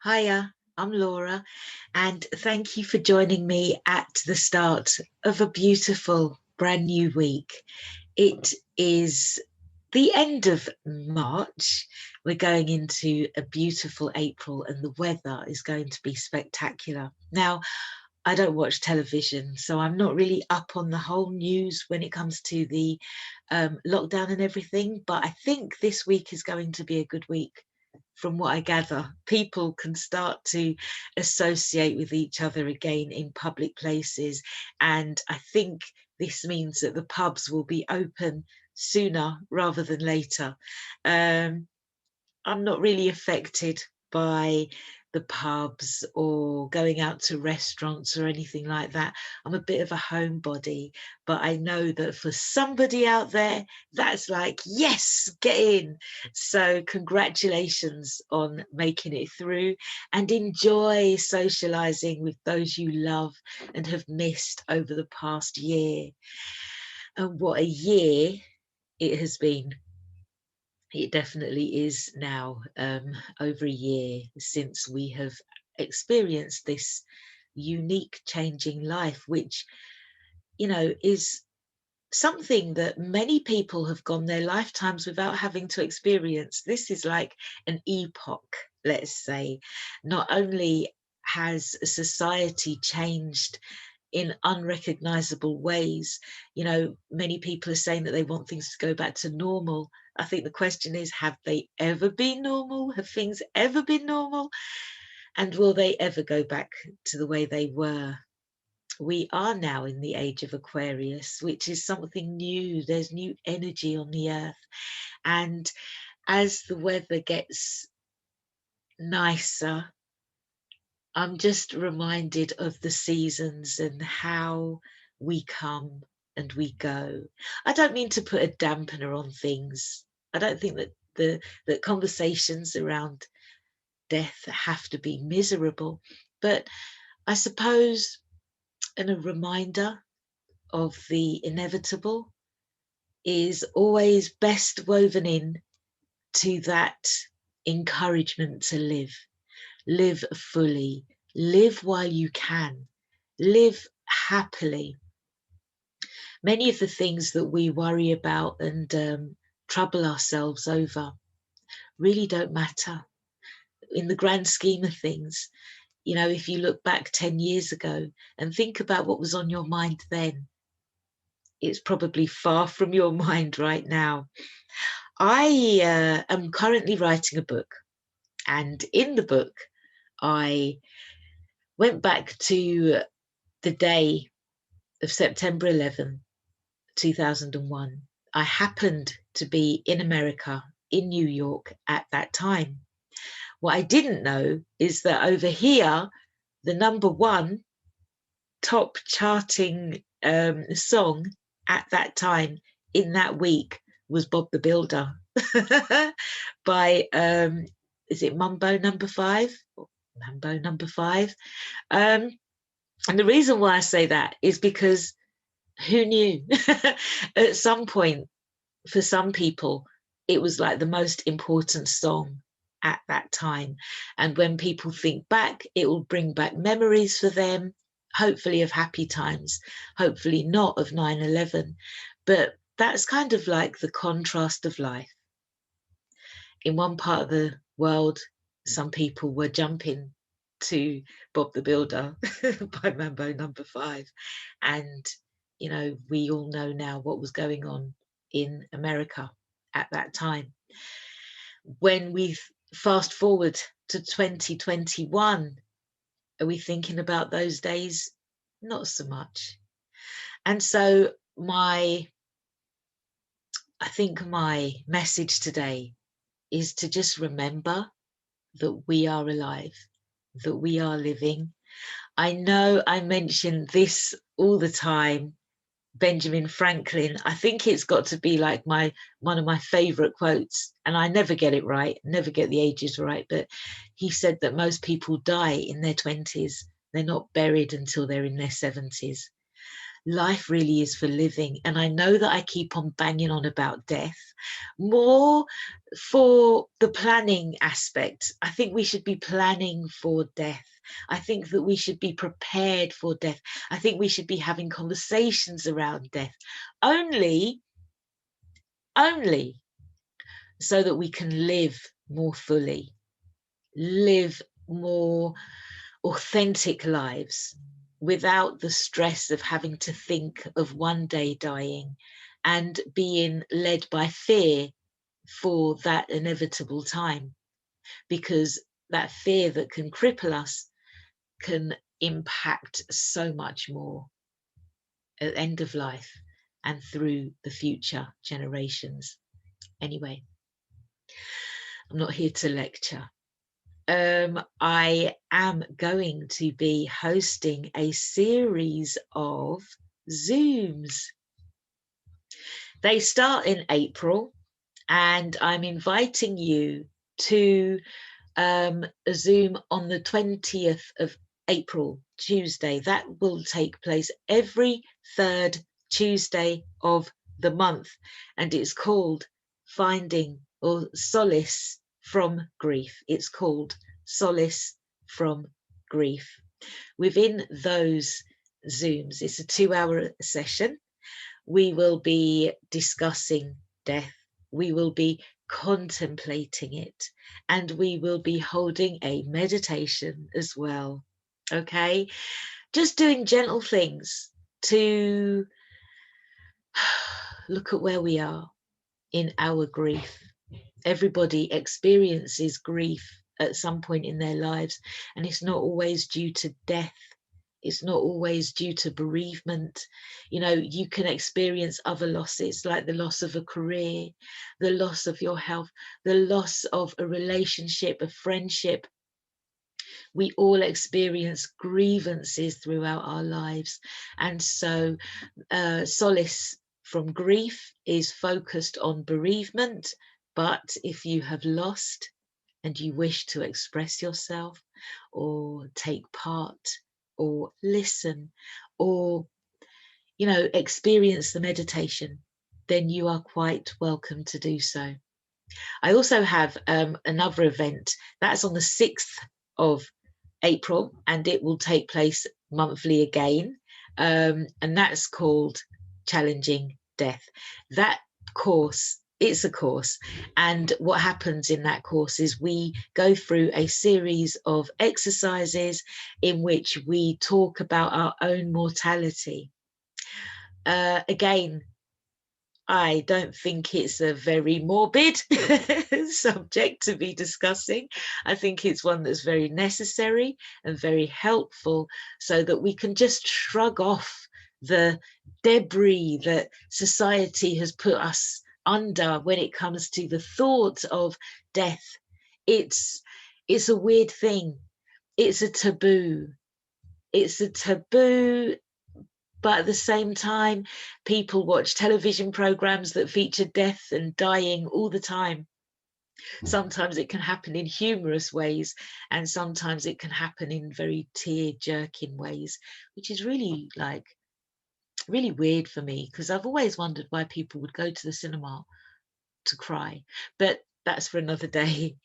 Hiya, I'm Laura, and thank you for joining me at the start of a beautiful brand new week. It is the end of March. We're going into a beautiful April, and the weather is going to be spectacular. Now, I don't watch television, so I'm not really up on the whole news when it comes to the lockdown and everything, but I think this week is going to be a good week. From what I gather, people can start to associate with each other again in public places. And I think this means that the pubs will be open sooner rather than later. Um, I'm not really affected by the pubs or going out to restaurants or anything like that. I'm a bit of a homebody, but I know that for somebody out there, that's like, yes, get in. So congratulations on making it through, and enjoy socializing with those you love and have missed over the past year. And what a year it has been. It definitely is now, over a year since we have experienced this unique changing life, which, is something that many people have gone their lifetimes without having to experience. This is like an epoch, let's say. Not only has society changed in unrecognizable ways. Many people are saying that they want things to go back to normal. I think the question is, have they ever been normal? Have things ever been normal? And will they ever go back to the way they were? We are now in the age of Aquarius, which is something new. There's new energy on the earth. And as the weather gets nicer, I'm just reminded of the seasons and how we come and we go. I don't mean to put a dampener on things. I don't think that that conversations around death have to be miserable, but I suppose and a reminder of the inevitable is always best woven in to that encouragement to live fully, live while you can, live happily. Many of the things that we worry about and trouble ourselves over really don't matter in the grand scheme of things. If you look back 10 years ago and think about what was on your mind then, it's probably far from your mind right now. I am currently writing a book, and in the book, I went back to the day of September 11, 2001. I happened to be in America, in New York at that time. What I didn't know is that over here, the number one top charting song at that time in that week was Bob the Builder by, is it Mambo Number Five? Mambo Number Five. And the reason why I say that is because who knew? At some point, for some people, it was like the most important song at that time. And when people think back, it will bring back memories for them, hopefully of happy times, hopefully not of 9/11. But that's kind of like the contrast of life. In one part of the world, some people were jumping to Bob the Builder by Mambo Number Five. And, we all know now what was going on in America at that time. When we fast forward to 2021, are we thinking about those days? Not so much. And so I think my message today is to just remember that we are alive, that we are living. I know I mention this all the time, Benjamin Franklin. I think it's got to be like one of my favorite quotes, and I never get it right, never get the ages right, but he said that most people die in their 20s. They're not buried until they're in their 70s. life really is for living. And I know that I keep on banging on about death, more for the planning aspect. I think we should be planning for death. I think that we should be prepared for death. I think we should be having conversations around death, only so that we can live more fully, live more authentic lives without the stress of having to think of one day dying and being led by fear for that inevitable time, because that fear that can cripple us can impact so much more at the end of life and through the future generations. Anyway, I'm not here to lecture. I am going to be hosting a series of Zooms. They start in April, and I'm inviting you to a Zoom on the 20th of April, Tuesday. That will take place every third Tuesday of the month, and it's called Finding or Solace from Grief. It's called Solace from Grief. Within those Zooms, it's a 2-hour session. We will be discussing death. We will be contemplating it, and we will be holding a meditation as well. Okay, just doing gentle things to look at where we are in our grief. Everybody experiences grief at some point in their lives, and it's not always due to death. It's not always due to bereavement. You know, you can experience other losses, like the loss of a career, the loss of your health, the loss of a relationship, a friendship. We all experience grievances throughout our lives. And so solace from grief is focused on bereavement. But if you have lost and you wish to express yourself or take part or listen or, you know, experience the meditation, then you are quite welcome to do so. I also have another event that's on the 6th of April, and it will take place monthly again, and that's called Challenging Death. That course, it's a course, and what happens in that course is we go through a series of exercises in which we talk about our own mortality. Again, I don't think it's a very morbid subject to be discussing. I think it's one that's very necessary and very helpful, so that we can just shrug off the debris that society has put us under when it comes to the thought of death. It's a weird thing. It's a taboo. It's a taboo. But at the same time, people watch television programs that feature death and dying all the time. Sometimes it can happen in humorous ways, and sometimes it can happen in very tear-jerking ways, which is really really weird for me, because I've always wondered why people would go to the cinema to cry. But that's for another day.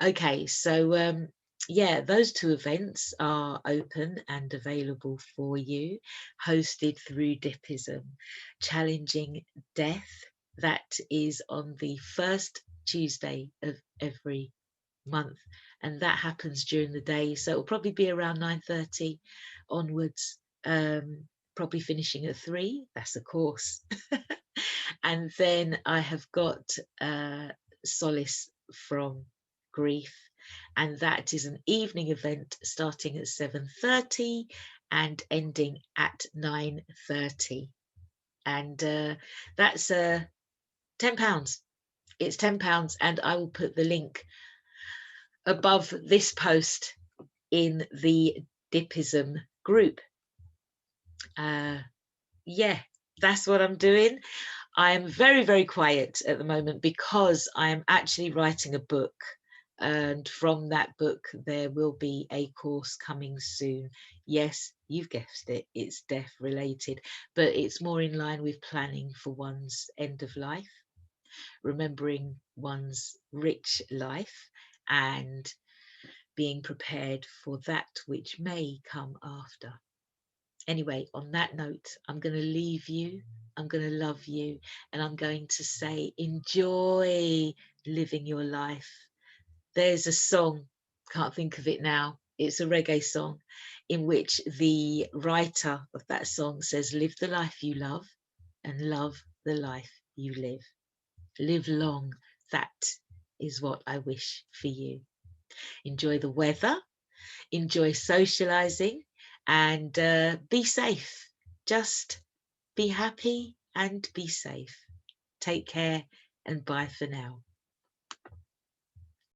Okay, so yeah, those two events are open and available for you, hosted through Dippism. Challenging Death, that is on the first Tuesday of every month, and that happens during the day, so it'll probably be around 9:30 onwards, probably finishing at 3. That's a course. And then I have got Solace from Grief, and that is an evening event starting at 7:30 and ending at 9:30, and that's £10. It's £10, and I will put the link above this post in the Dippism group. Yeah, that's what I'm doing. I'm very, very quiet at the moment because I'm actually writing a book. And from that book, there will be a course coming soon. Yes, you've guessed it, it's death related, but it's more in line with planning for one's end of life, remembering one's rich life, and being prepared for that which may come after. Anyway, on that note, I'm going to leave you. I'm going to love you. And I'm going to say, enjoy living your life. There's a song, can't think of it now. It's a reggae song in which the writer of that song says, live the life you love and love the life you live. Live long. That is what I wish for you. Enjoy the weather, enjoy socializing, and be safe. Just be happy and be safe. Take care and bye for now.